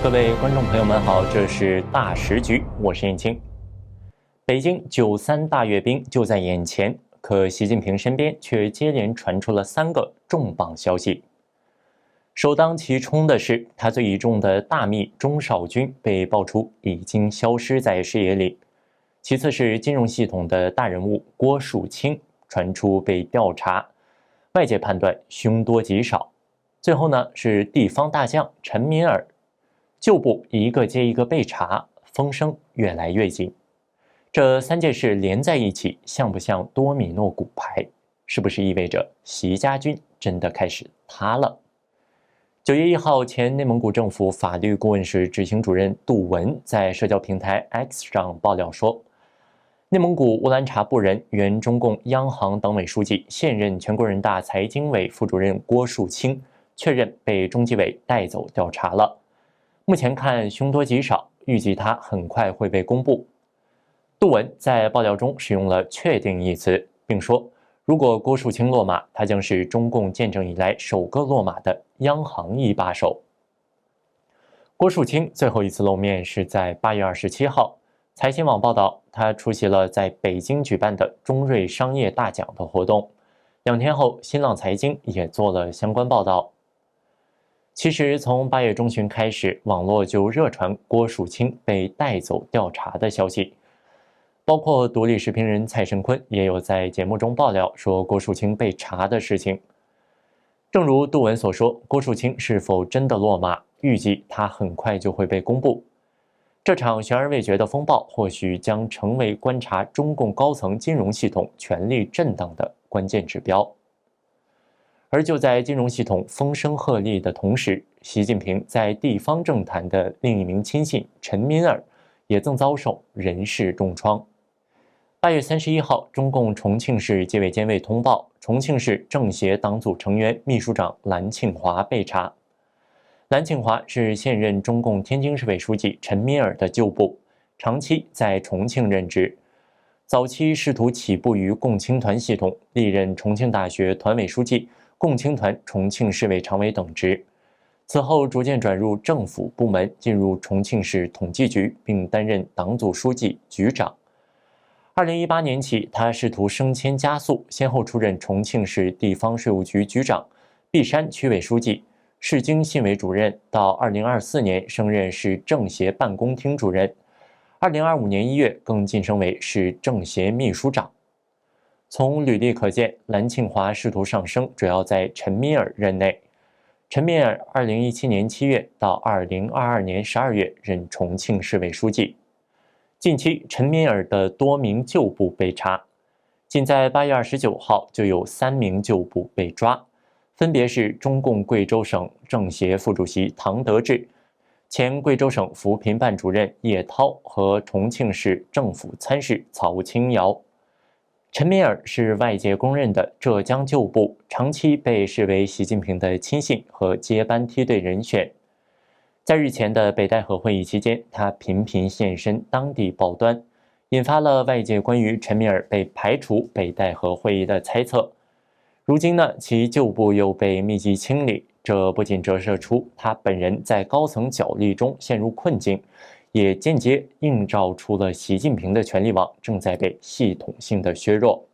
各位观众朋友们好，这是大时局，我是燕青。北京9·3大阅兵就在眼前，可习近平身边却接连传出了3个重磅消息。首当其冲的是，他最倚重的大秘钟少军被爆出已经消失在视野里；其次是金融系统的大人物郭树清传出被调查，外界判断凶多吉少；最后呢是地方大将陈敏尔。旧部一个接一个被查，风声越来越紧。这3件事连在一起，像不像多米诺骨牌？是不是意味着习家军真的开始塌了？9月1号，前内蒙古政府法律顾问室执行主任杜文在社交平台 X 上爆料说，内蒙古乌兰察布人原中共央行党委书记、现任全国人大财经委副主任郭树清确认被中纪委带走调查了。目前看凶多吉少，预计他很快会被公布。杜文在爆料中使用了“确定”一词，并说，如果郭树清落马，他将是中共建政以来首个落马的央行一把手。郭树清最后一次露面是在8月27号，财新网报道，他出席了在北京举办的中瑞商业大奖的活动。2天后，新浪财经也做了相关报道。其实从8月中旬开始，网络就热传郭树清被带走调查的消息，包括独立时评人蔡申坤也有在节目中爆料说郭树清被查的事情。正如杜文所说，郭树清是否真的落马，预计他很快就会被公布。这场悬而未决的风暴或许将成为观察中共高层金融系统权力震荡的关键指标。而就在金融系统风声鹤唳的同时，习近平在地方政坛的另一名亲信陈敏尔也正遭受人事重创。8月31号，中共重庆市纪委监委通报，重庆市政协党组成员、秘书长蓝庆华被查。蓝庆华是现任中共天津市委书记陈敏尔的旧部，长期在重庆任职。早期试图起步于共青团系统，历任重庆大学团委书记、共青团重庆市委常委等职，此后逐渐转入政府部门，进入重庆市统计局，并担任党组书记、局长。2018年起，他试图升迁加速，先后出任重庆市地方税务局局长、璧山区委书记、市经信委主任，到2024年升任市政协办公厅主任，2025年1月更晋升为市政协秘书长。从履历可见，蓝庆华试图上升主要在陈敏尔任内。陈敏尔2017年7月到2022年12月任重庆市委书记。近期，陈敏尔的多名旧部被查，仅在8月29号就有3名旧部被抓，分别是中共贵州省政协副主席唐德志、前贵州省扶贫办主任叶涛和重庆市政府参事曹清瑶。陈敏尔是外界公认的浙江旧部，长期被视为习近平的亲信和接班梯队人选。在日前的北戴河会议期间，他频频现身当地报端，引发了外界关于陈敏尔被排除北戴河会议的猜测。如今呢，其旧部又被密集清理，这不仅折射出他本人在高层角力中陷入困境，也间接映照出了习近平的权力网正在被系统性的削弱。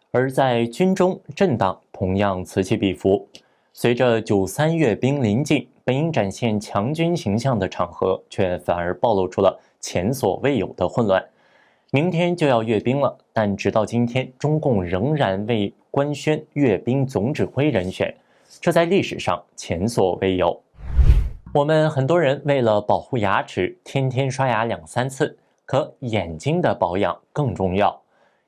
而在军中，震荡同样此起彼伏。随着9·3阅兵临近，本应展现强军形象的场合，却反而暴露出了前所未有的混乱。明天就要阅兵了，但直到今天，中共仍然未官宣阅兵总指挥人选，这在历史上前所未有。我们很多人为了保护牙齿，天天刷牙2、3次，可眼睛的保养更重要，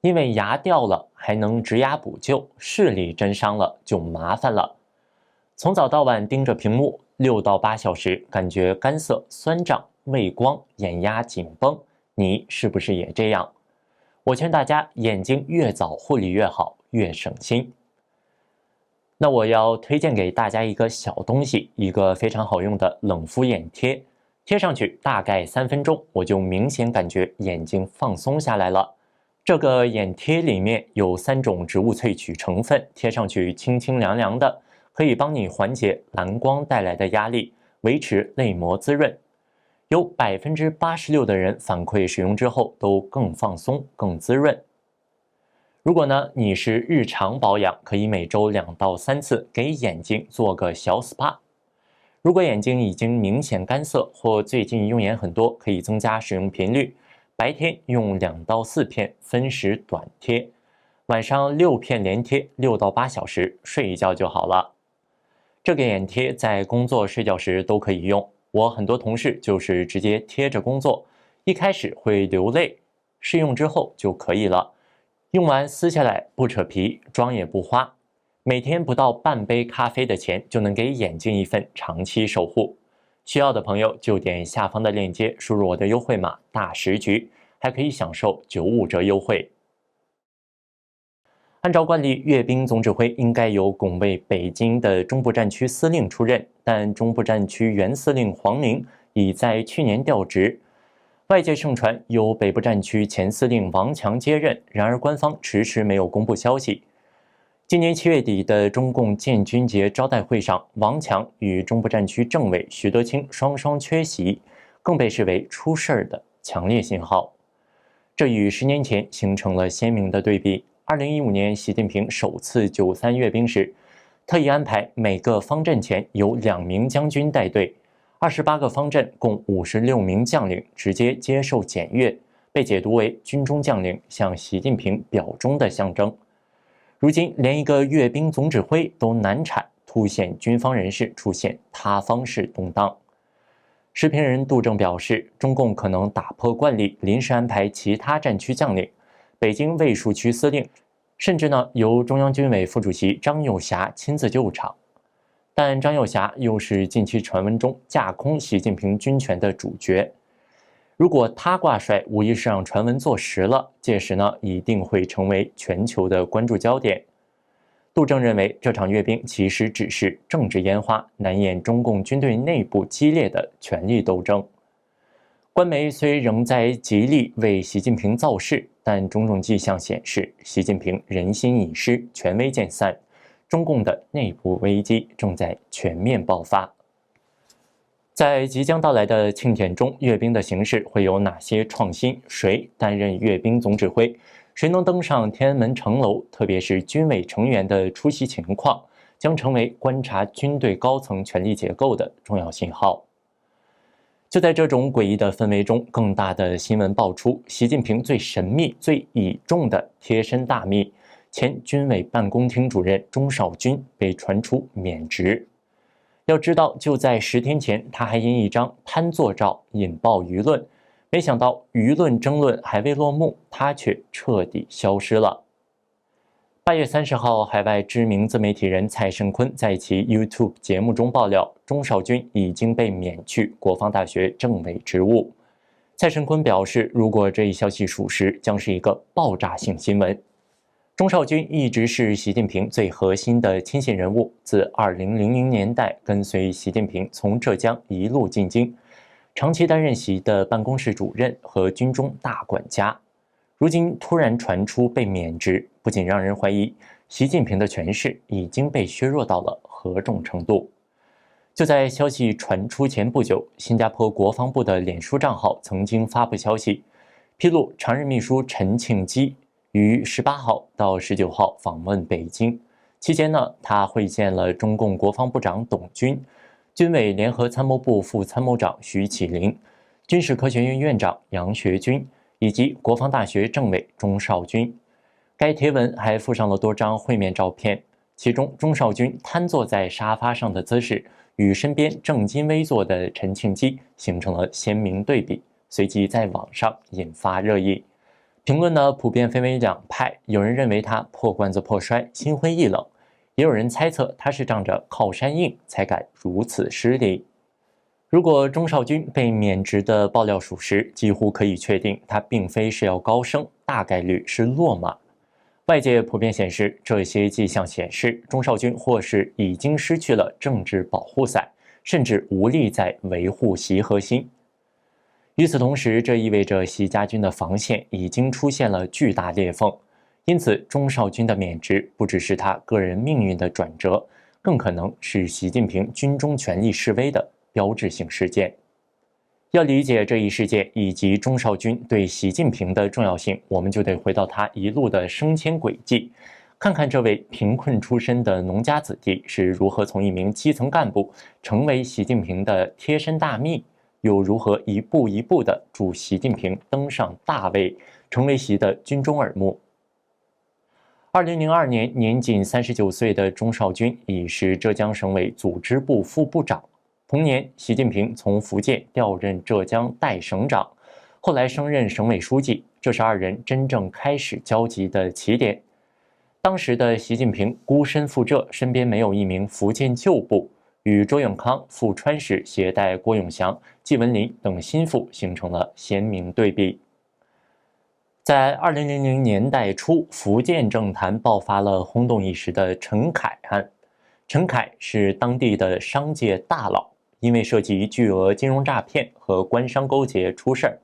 因为牙掉了还能植牙补救，视力真伤了就麻烦了。从早到晚盯着屏幕6到8小时，感觉干涩、酸胀、畏光、眼压紧绷，你是不是也这样？我劝大家，眼睛越早护理越好，越省心。那我要推荐给大家一个小东西，一个非常好用的冷敷眼贴，贴上去大概3分钟，我就明显感觉眼睛放松下来了。这个眼贴里面有3种植物萃取成分，贴上去清清凉凉的，可以帮你缓解蓝光带来的压力，维持泪膜滋润。有86%的人反馈使用之后都更放松、更滋润。如果呢你是日常保养，可以每周2到3次给眼睛做个小 SPA。如果眼睛已经明显干涩或最近用眼很多，可以增加使用频率，白天用2到4片，分时短贴，晚上6片连贴6到8小时，睡一觉就好了。这个眼贴在工作睡觉时都可以用，我很多同事就是直接贴着工作，一开始会流泪，试用之后就可以了。用完撕下来不扯皮，妆也不花，每天不到半杯咖啡的钱就能给眼睛一份长期守护。需要的朋友就点下方的链接，输入我的优惠码大10局，还可以享受95折优惠。按照惯例，阅兵总指挥应该由拱卫北京的中部战区司令出任，但中部战区原司令黄宁已在去年调职。外界盛传由北部战区前司令王强接任，然而官方迟迟没有公布消息。今年7月底的中共建军节招待会上，王强与中部战区政委徐德清双双缺席，更被视为出事儿的强烈信号。这与10年前形成了鲜明的对比。2015年，习近平首次93阅兵时，特意安排每个方阵前有2名将军带队，28个方阵共56名将领直接接受检阅，被解读为军中将领向习近平表忠的象征。如今连一个阅兵总指挥都难产，凸显军方人士出现塌方式动荡。时评人杜正表示，中共可能打破惯例，临时安排其他战区将领，北京卫戍区司令，甚至呢由中央军委副主席张又侠亲自救场。但张又侠又是近期传闻中架空习近平军权的主角。如果他挂帅，无疑是让传闻坐实了，届时呢一定会成为全球的关注焦点。杜正认为，这场阅兵其实只是政治烟花，难掩中共军队内部激烈的权力斗争。官媒虽仍在极力为习近平造势，但种种迹象显示，习近平人心已失，权威渐散，中共的内部危机正在全面爆发。在即将到来的庆典中，阅兵的形式会有哪些创新？谁担任阅兵总指挥？谁能登上天安门城楼？特别是军委成员的出席情况，将成为观察军队高层权力结构的重要信号。就在这种诡异的氛围中，更大的新闻爆出：习近平最神秘、最倚重的贴身大秘，前军委办公厅主任钟绍军被传出免职。要知道，就在10天前，他还因一张瘫坐照引爆舆论，没想到舆论争论还未落幕，他却彻底消失了。8月30号，海外知名自媒体人蔡胜坤在其 YouTube 节目中爆料，钟绍军已经被免去国防大学政委职务。蔡胜坤表示，如果这一消息属实，将是一个爆炸性新闻。钟绍军一直是习近平最核心的亲信人物，自2000年代跟随习近平从浙江一路进京，长期担任习的办公室主任和军中大管家。如今突然传出被免职，不仅让人怀疑习近平的权势已经被削弱到了何种程度。就在消息传出前不久，新加坡国防部的脸书账号曾经发布消息，披露常任秘书陈庆基于18号到19号访问北京，期间呢，他会见了中共国防部长董军、军委联合参谋部副参谋长徐启林、军事科学院院长杨学军以及国防大学政委钟绍军。该贴文还附上了多张会面照片，其中钟绍军瘫坐在沙发上的姿势与身边正襟危坐的陈庆基形成了鲜明对比，随即在网上引发热议。评论呢普遍分为两派，有人认为他破罐子破摔，心灰意冷，也有人猜测他是仗着靠山硬才敢如此失礼。如果钟绍军被免职的爆料属实，几乎可以确定他并非是要高升，大概率是落马。外界普遍显示，这些迹象显示钟绍军或是已经失去了政治保护伞，甚至无力再维护习核心。与此同时，这意味着习家军的防线已经出现了巨大裂缝，因此钟绍军的免职不只是他个人命运的转折，更可能是习近平军中权力示威的标志性事件。要理解这一事件以及钟绍军对习近平的重要性，我们就得回到他一路的升迁轨迹，看看这位贫困出身的农家子弟是如何从一名基层干部成为习近平的贴身大秘，又如何一步一步地助习近平登上大位，成为习的军中耳目。2002年，年仅39岁的钟绍军已是浙江省委组织部副部长。同年，习近平从福建调任浙江代省长，后来升任省委书记，这是二人真正开始交集的起点。当时的习近平孤身赴浙，身边没有一名福建旧部，与周永康赴川时携带郭永祥、季文林等心腹形成了鲜明对比。在2000年代初，福建政坛爆发了轰动一时的陈凯案。陈凯是当地的商界大佬，因为涉及巨额金融诈骗和官商勾结出事儿，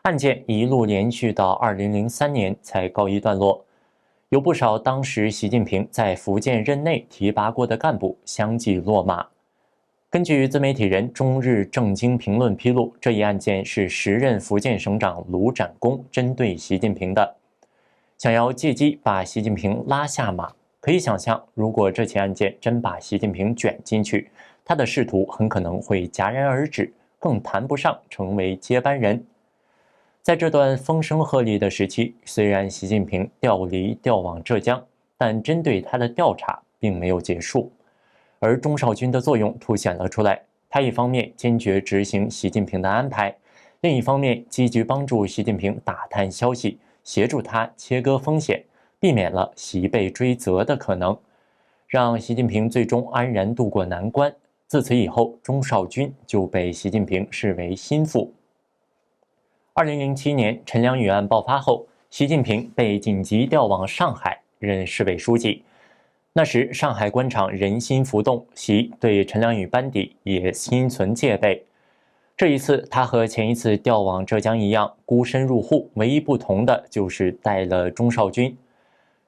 案件一路连续到2003年才告一段落。有不少当时习近平在福建任内提拔过的干部相继落马。根据自媒体人中日正经评论披露，这一案件是时任福建省长卢展公针对习近平的，想要借机把习近平拉下马。可以想象，如果这起案件真把习近平卷进去，他的仕途很可能会戛然而止，更谈不上成为接班人。在这段风声鹤唳的时期，虽然习近平调往浙江，但针对他的调查并没有结束。而钟绍军的作用凸显了出来，他一方面坚决执行习近平的安排，另一方面积极帮助习近平打探消息，协助他切割风险，避免了习被追责的可能，让习近平最终安然度过难关。自此以后，钟绍军就被习近平视为心腹。2007年陈良宇案爆发后，习近平被紧急调往上海任市委书记。那时上海官场人心浮动，习对陈良宇班底也心存戒备。这一次他和前一次调往浙江一样，孤身入沪，唯一不同的就是带了钟绍军。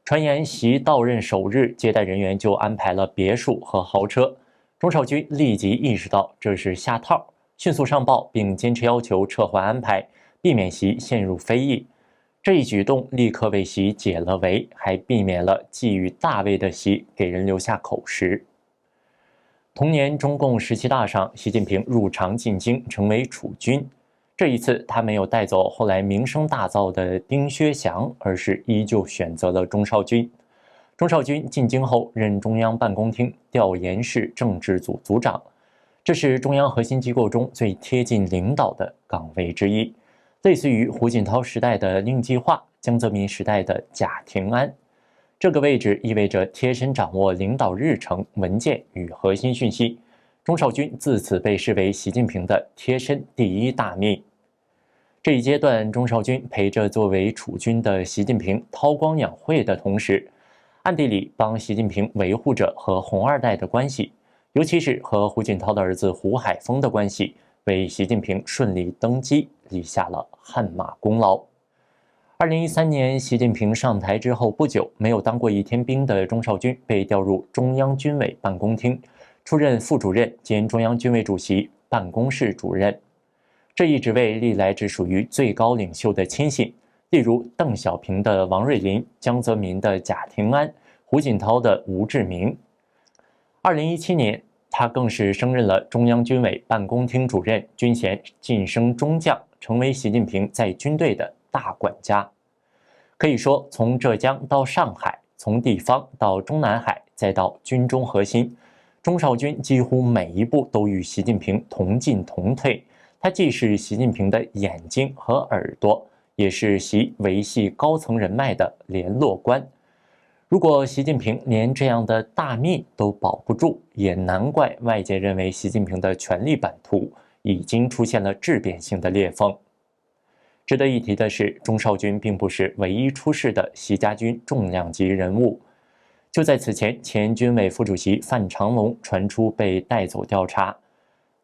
传言习到任首日，接待人员就安排了别墅和豪车。钟绍军立即意识到这是下套，迅速上报并坚持要求撤换安排，避免习陷入非议。这一举动立刻为习解了围，还避免了觊觎大位的习给人留下口实。同年中共17大上，习近平入常进京，成为储君。这一次他没有带走后来名声大噪的丁薛祥，而是依旧选择了钟绍军。钟绍军进京后任中央办公厅调研室政治组组长，这是中央核心机构中最贴近领导的岗位之一，类似于胡锦涛时代的令计划，江泽民时代的贾廷安。这个位置意味着贴身掌握领导日程、文件与核心讯息。钟绍军自此被视为习近平的贴身第一大秘。这一阶段，钟绍军陪着作为储君的习近平韬光养晦的同时，暗地里帮习近平维护着和红二代的关系，尤其是和胡锦涛的儿子胡海峰的关系，为习近平顺利登基立下了汗马功劳。2013年，习近平上台之后不久，没有当过一天兵的钟绍军被调入中央军委办公厅，出任副主任兼中央军委主席办公室主任。这一职位历来只属于最高领袖的亲信，例如邓小平的王瑞林、江泽民的贾廷安、胡锦涛的吴志明。2017年，他更是升任了中央军委办公厅主任，军衔晋升中将，成为习近平在军队的大管家。可以说，从浙江到上海，从地方到中南海，再到军中核心，钟绍军几乎每一步都与习近平同进同退。他既是习近平的眼睛和耳朵，也是习维系高层人脉的联络官。如果习近平连这样的大秘都保不住，也难怪外界认为习近平的权力版图已经出现了质变性的裂缝。值得一提的是，钟绍军并不是唯一出事的习家军重量级人物。就在此前，前军委副主席范长龙传出被带走调查。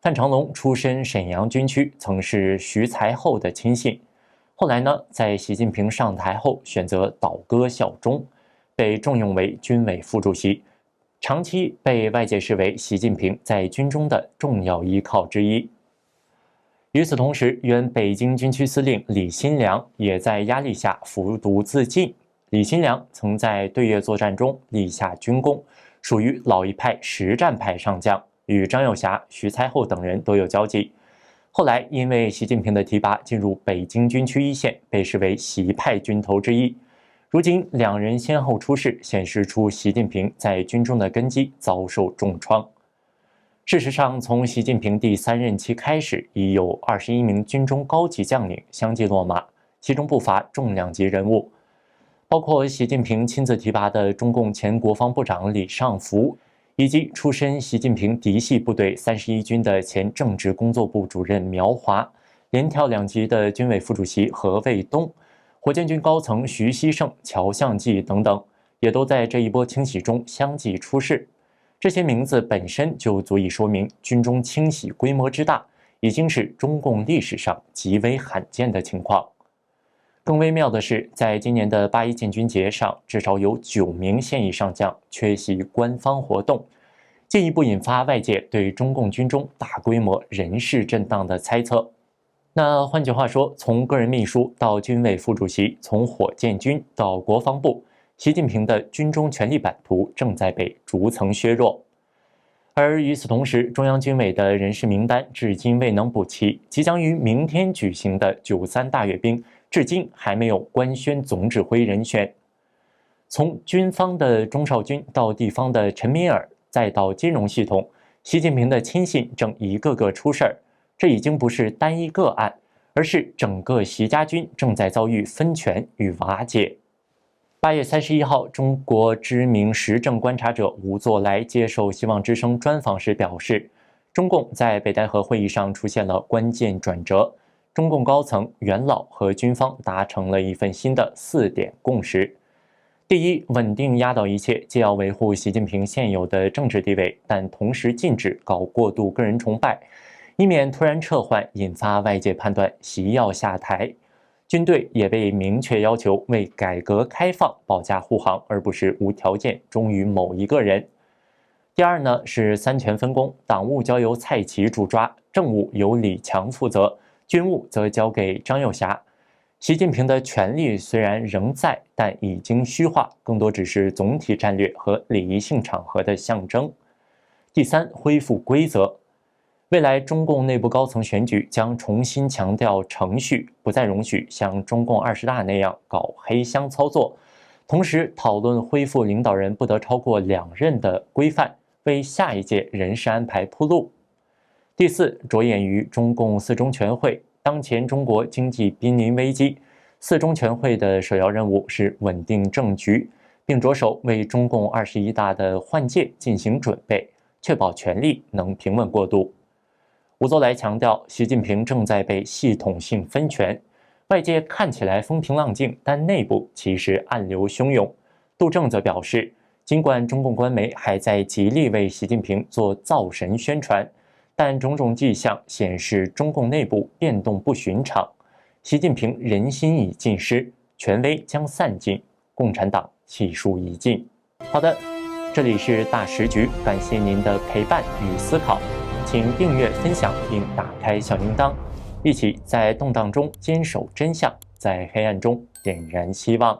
范长龙出身沈阳军区，曾是徐才厚的亲信。后来呢，在习近平上台后，选择倒戈效忠，被重用为军委副主席，长期被外界视为习近平在军中的重要依靠之一。与此同时，原北京军区司令李新良也在压力下服毒自尽。李新良曾在对越作战中立下军功，属于老一派实战派上将，与张又侠、徐才厚等人都有交集。后来因为习近平的提拔，进入北京军区一线，被视为习派军头之一。如今两人先后出事，显示出习近平在军中的根基遭受重创。事实上，从习近平第3任期开始，已有21名军中高级将领相继落马，其中不乏重量级人物，包括习近平亲自提拔的中共前国防部长李尚福，以及出身习近平嫡系部队31军的前政治工作部主任苗华，连跳2级的军委副主席何卫东，火箭军高层徐锡胜、乔相继等等，也都在这一波清洗中相继出事。这些名字本身就足以说明军中清洗规模之大，已经是中共历史上极为罕见的情况。更微妙的是，在今年的8·1建军节上，至少有9名现役上将缺席官方活动，进一步引发外界对中共军中大规模人事震荡的猜测。那换句话说，从个人秘书到军委副主席，从火箭军到国防部，习近平的军中权力版图正在被逐层削弱。而与此同时，中央军委的人事名单至今未能补齐，即将于明天举行的93大阅兵，至今还没有官宣总指挥人选。从军方的钟绍军到地方的陈敏尔，再到金融系统，习近平的亲信正一个个出事儿。这已经不是单一个案，而是整个习家军正在遭遇分权与瓦解。8月31号，中国知名时政观察者吴作来接受希望之声专访时表示，中共在北戴河会议上出现了关键转折，中共高层、元老和军方达成了一份新的4点共识。第一，稳定压倒一切，既要维护习近平现有的政治地位，但同时禁止搞过度个人崇拜，以免突然撤换引发外界判断习要下台。军队也被明确要求为改革开放保驾护航，而不是无条件忠于某一个人。第二呢，是3权分工，党务交由蔡奇主抓，政务由李强负责，军务则交给张又侠。习近平的权力虽然仍在，但已经虚化，更多只是总体战略和礼仪性场合的象征。第三，恢复规则。未来中共内部高层选举将重新强调程序，不再容许像中共20大那样搞黑箱操作，同时讨论恢复领导人不得超过2任的规范，为下一届人事安排铺路。第四，着眼于中共4中全会。当前中国经济濒临危机，4中全会的首要任务是稳定政局，并着手为中共21大的换届进行准备，确保权力能平稳过渡。吴作来强调，习近平正在被系统性分权，外界看起来风平浪静，但内部其实暗流汹涌。杜正则表示，尽管中共官媒还在极力为习近平做造神宣传，但种种迹象显示中共内部变动不寻常，习近平人心已尽失，权威将散尽，共产党气数已尽。好的，这里是大时局，感谢您的陪伴与思考。请订阅、分享并打开小铃铛，一起在动荡中坚守真相，在黑暗中点燃希望。